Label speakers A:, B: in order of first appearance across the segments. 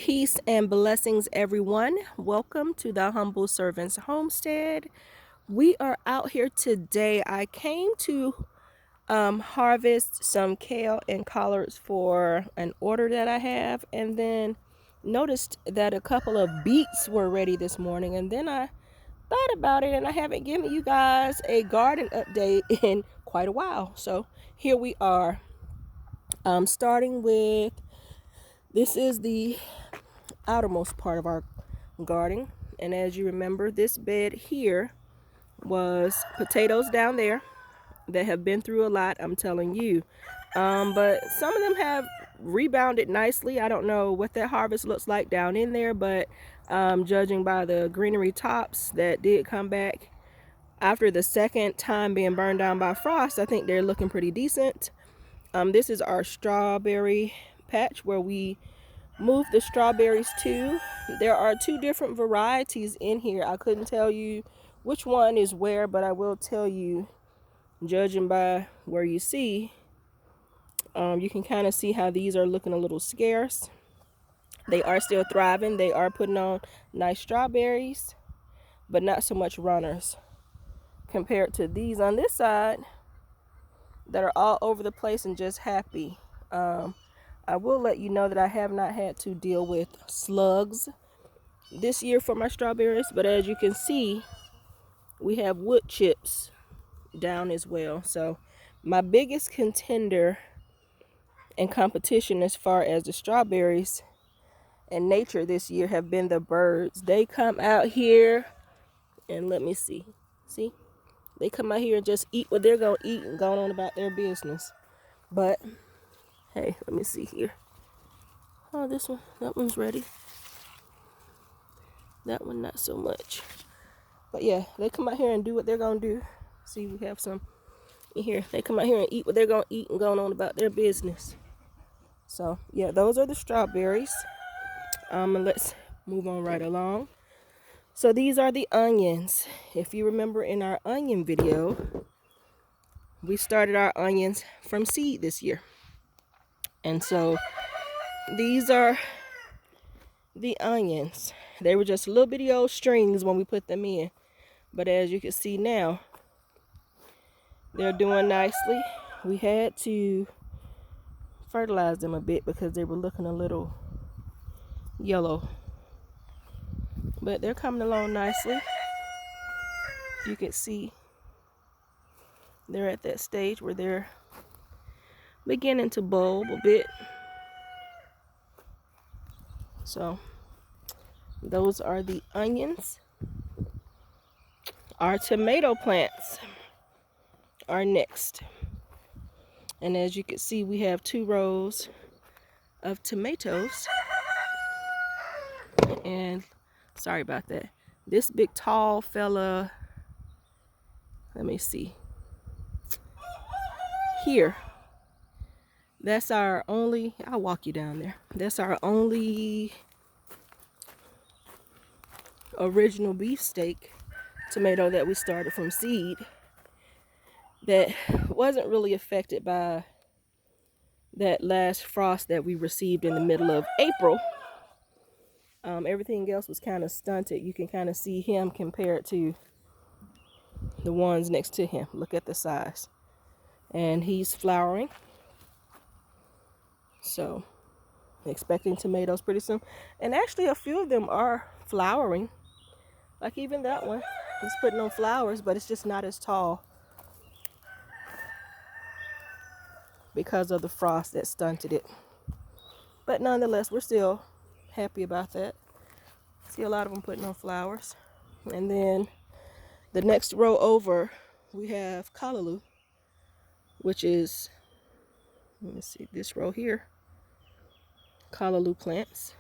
A: Peace and blessings, everyone. Welcome to the Humble Servants Homestead. We are out here today. I came to harvest some kale and collards for an order that I have, and then noticed that a couple of beets were ready this morning. And then I thought about it, and I haven't given you guys a garden update in quite a while. So here we are. Starting with this is the outermost part of our garden, and as you remember, this bed here was potatoes down there that have been through a lot, I'm telling you. But some of them have rebounded nicely. I don't know what that harvest looks like down in there, but judging by the greenery tops that did come back after the second time being burned down by frost, I think they're looking pretty decent. This is our strawberry patch where we move the strawberries to. There are two different varieties in here. I couldn't tell you which one is where, but I will tell you, judging by where you see, you can kind of see how these are looking a little scarce. They are still thriving. They are putting on nice strawberries, but not so much runners compared to these on this side that are all over the place and just happy. I will let you know that I have not had to deal with slugs this year for my strawberries, but as you can see, we have wood chips down as well. So my biggest contender and competition as far as the strawberries and nature this year have been the birds. They come out here and let me see. They come out here and just eat what they're gonna eat and go on about their business. But hey, let me see here. Oh, this one, that one's ready. That one not so much. But yeah, they come out here and do what they're gonna do. See, we have some in here. They come out here and eat what they're gonna eat and going on about their business. So yeah, those are the strawberries. And let's move on right along. So these are the onions. If you remember in our onion video, we started our onions from seed this year. And so these are the onions. They were just little bitty old strings when we put them in. But as you can see now, they're doing nicely. We had to fertilize them a bit because they were looking a little yellow. But they're coming along nicely. You can see they're at that stage where they're beginning to bulb a bit. So those are the onions. Our tomato plants are next. And as you can see, we have 2 rows of tomatoes. And sorry about that. This big tall fella, let me see. Here, that's our only, I'll walk you down there. That's our only original beefsteak tomato that we started from seed that wasn't really affected by that last frost that we received in the middle of April. Everything else was kind of stunted. You can kind of see him compared to the ones next to him. Look at the size. And he's flowering. So expecting tomatoes pretty soon. And actually a few of them are flowering. Like even that one is putting on flowers, but it's just not as tall because of the frost that stunted it. But nonetheless, we're still happy about that. See a lot of them putting on flowers. And then the next row over, we have Callaloo, which is, let me see, this row here, Callaloo plants.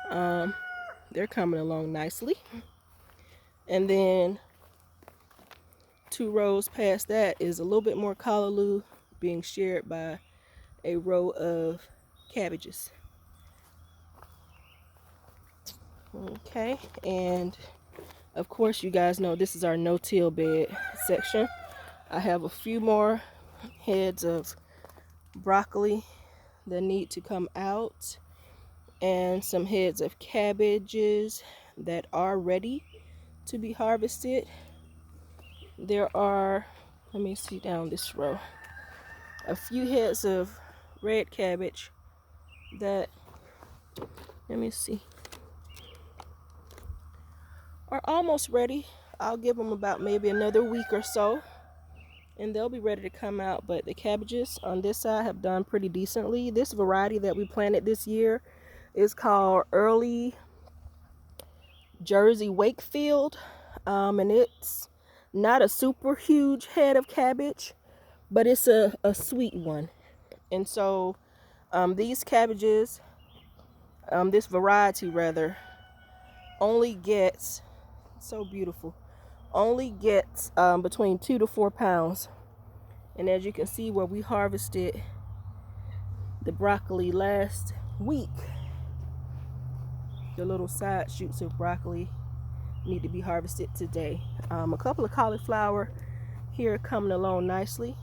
A: They're coming along nicely. And then 2 rows past that is a little bit more Callaloo being shared by a row of cabbages. Okay, and of course you guys know this is our no-till bed section. I have a few more heads of broccoli that need to come out. and some heads of cabbages that are ready to be harvested. There are, let me see down this row, a few heads of red cabbage that, let me see, are almost ready. I'll give them about maybe another week or so and they'll be ready to come out. But the cabbages on this side have done pretty decently. This variety that we planted this year is called Early Jersey Wakefield, and it's not a super huge head of cabbage, but it's a sweet one. And so these cabbages, this variety rather, only gets, so beautiful, only gets between 2 to 4 pounds. And as you can see, where we harvested the broccoli last week, the little side shoots of broccoli need to be harvested today. A couple of cauliflower here coming along nicely.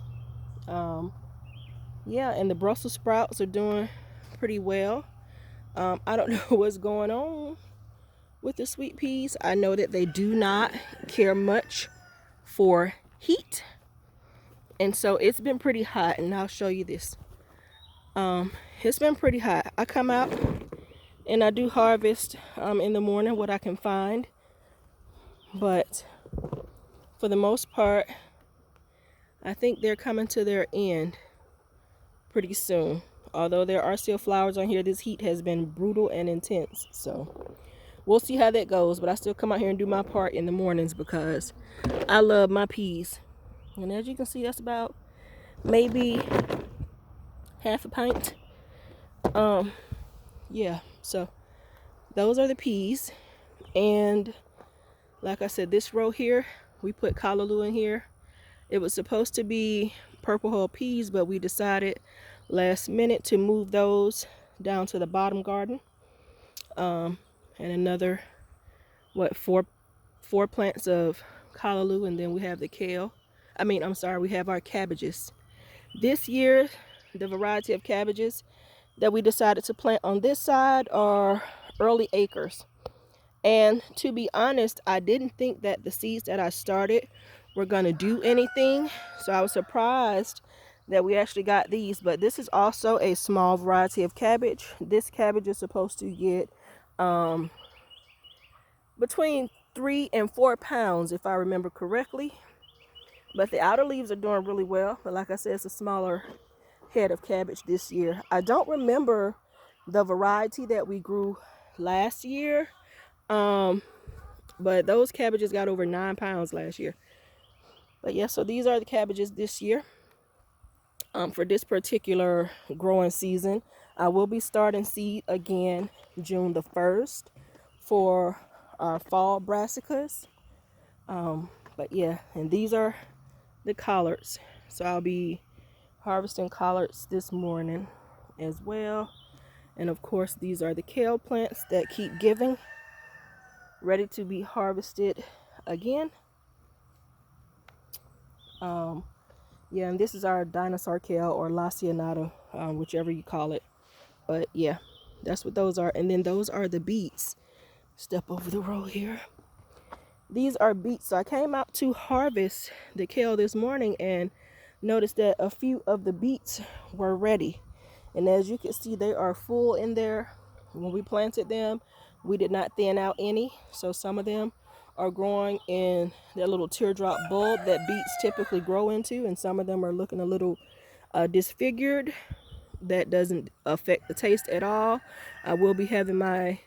A: Yeah, and the Brussels sprouts are doing pretty well. I don't know what's going on with the sweet peas. I know that they do not care much for heat, and so it's been pretty hot, and I'll show you this. It's been pretty hot. I come out and I do harvest in the morning what I can find, but for the most part I think they're coming to their end pretty soon. Although there are still flowers on here, this heat has been brutal and intense, so we'll see how that goes. But I still come out here and do my part in the mornings because I love my peas. And as you can see, that's about maybe half a pint. Yeah, so those are the peas. And like I said, this row here, we put Callaloo in here. It was supposed to be purple hull peas, but we decided last minute to move those down to the bottom garden. And another, what, four plants of Callaloo, and then we have the kale. We have our cabbages. This year, the variety of cabbages that we decided to plant on this side are early acres. And to be honest, I didn't think that the seeds that I started were gonna do anything. So I was surprised that we actually got these. But this is also a small variety of cabbage. This cabbage is supposed to get between 3 and 4 pounds, if I remember correctly. But the outer leaves are doing really well. But like I said, it's a smaller head of cabbage this year. I don't remember the variety that we grew last year. But those cabbages got over 9 pounds last year. But yeah, so these are the cabbages this year. For this particular growing season, I will be starting seed again June the 1st for our fall brassicas. But yeah, and these are the collards. So I'll be harvesting collards this morning as well. And of course, these are the kale plants that keep giving, ready to be harvested again. Yeah, and this is our dinosaur kale, or laccionata, whichever you call it. But yeah, that's what those are. And then those are the beets. Step over the row here. These are beets. So I came out to harvest the kale this morning and noticed that a few of the beets were ready. And as you can see, they are full in there. When we planted them, we did not thin out any. So some of them are growing in their little teardrop bulb that beets typically grow into, and some of them are looking a little disfigured. That doesn't affect the taste at all. I will be having my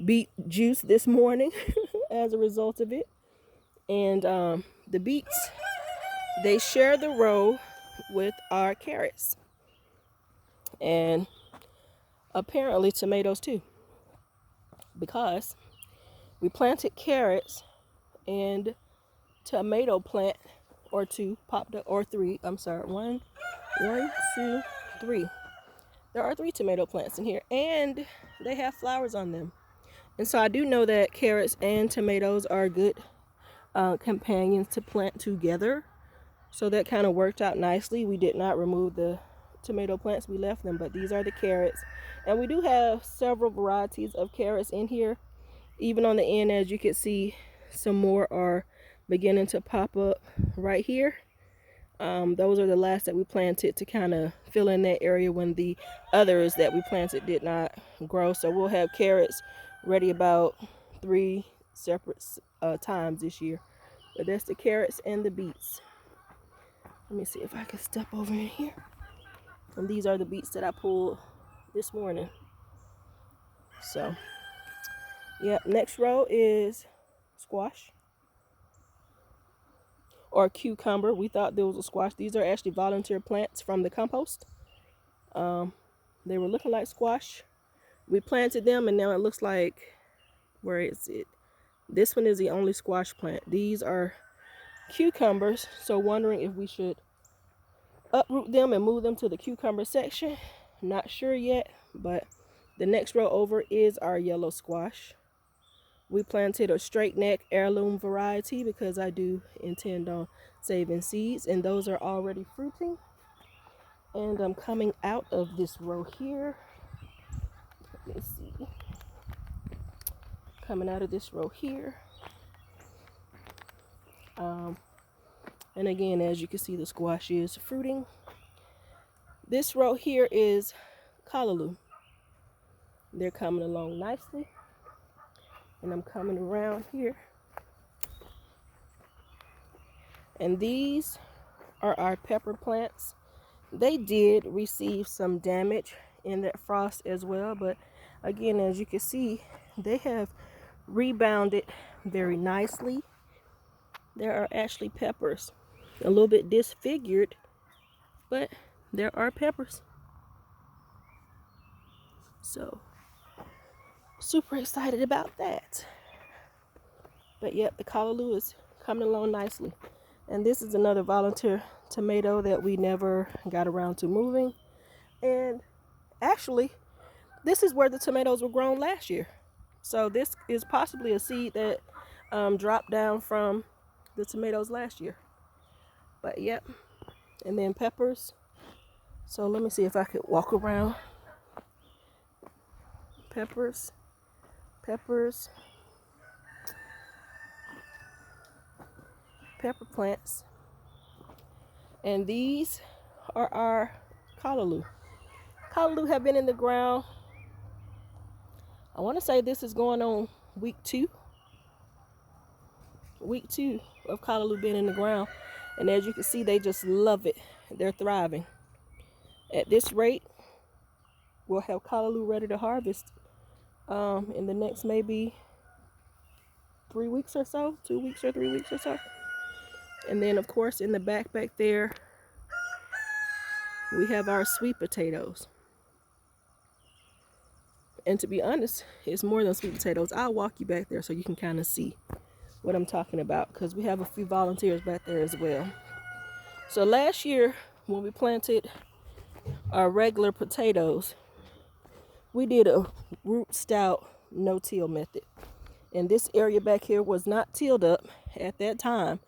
A: beet juice this morning as a result of it. And the beets, they share the row with our carrots, and apparently tomatoes too, because we planted carrots and tomato plant or two popped up, or three, I'm sorry, one, two, three. There are 3 tomato plants in here, and they have flowers on them. And so I do know that carrots and tomatoes are good companions to plant together. So that kind of worked out nicely. We did not remove the tomato plants, we left them, but these are the carrots. And we do have several varieties of carrots in here. Even on the end, as you can see, some more are beginning to pop up right here. Those are the last that we planted to kind of fill in that area when the others that we planted did not grow. So we'll have carrots ready about 3 separate times this year. But that's the carrots and the beets. Let me see if I can step over in here. And these are the beets that I pulled this morning. So, yep, next row is squash or cucumber. We thought there was a squash. These are actually volunteer plants from the compost. They were looking like squash. We planted them and now it looks like, where is it? This one is the only squash plant. These are cucumbers. So wondering if we should uproot them and move them to the cucumber section. Not sure yet, but the next row over is our yellow squash. We planted a straight neck heirloom variety because I do intend on saving seeds, and those are already fruiting. And I'm coming out of this row here. Let me see. Coming out of this row here. And again, as you can see, the squash is fruiting. This row here is Callaloo. They're coming along nicely. And I'm coming around here. And these are our pepper plants. They did receive some damage in that frost as well, but again, as you can see, they have rebounded very nicely. There are actually peppers, a little bit disfigured, but there are peppers. So super excited about that. But yep, the callaloo is coming along nicely. And this is another volunteer tomato that we never got around to moving. And actually, this is where the tomatoes were grown last year. So this is possibly a seed that dropped down from the tomatoes last year. But yep, and then peppers. So let me see if I could walk around. Peppers, peppers, pepper plants. And these are our callaloo. Callaloo have been in the ground. I want to say this is going on week 2. Week 2 of callaloo being in the ground. And as you can see, they just love it. They're thriving. At this rate, we'll have callaloo ready to harvest in the next maybe 3 weeks or so, 2 weeks or 3 weeks or so. And then of course in the back there, we have our sweet potatoes. And to be honest, it's more than sweet potatoes. I'll walk you back there so you can kind of see what I'm talking about, because we have a few volunteers back there as well. So last year when we planted our regular potatoes, we did a root stout no-till method. And this area back here was not tilled up at that time.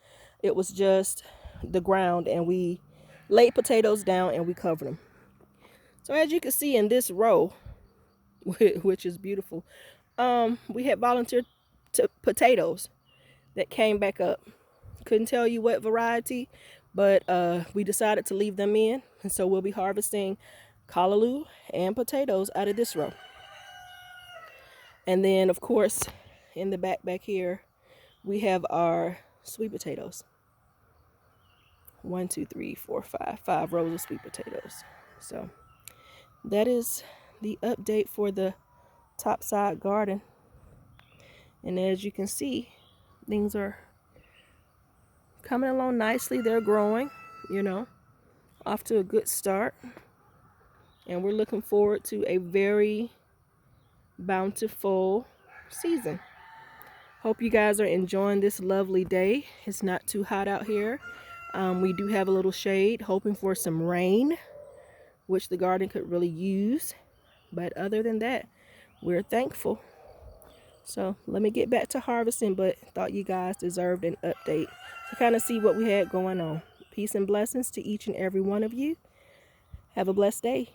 A: It was just the ground, and we laid potatoes down and we covered them. So as you can see in this row, which is beautiful, we had volunteer potatoes that came back up. Couldn't tell you what variety, but we decided to leave them in, and so we'll be harvesting callaloo and potatoes out of this row. And then of course in the back here we have our sweet potatoes. 1, 2, 3, 4, 5 rows of sweet potatoes. So that is the update for the Topside Garden. And as you can see, things are coming along nicely. They're growing, you know, off to a good start. And we're looking forward to a very bountiful season. Hope you guys are enjoying this lovely day. It's not too hot out here. We do have a little shade, hoping for some rain, which the garden could really use. But other than that, we're thankful. So let me get back to harvesting, but thought you guys deserved an update to kind of see what we had going on. Peace and blessings to each and every one of you. Have a blessed day.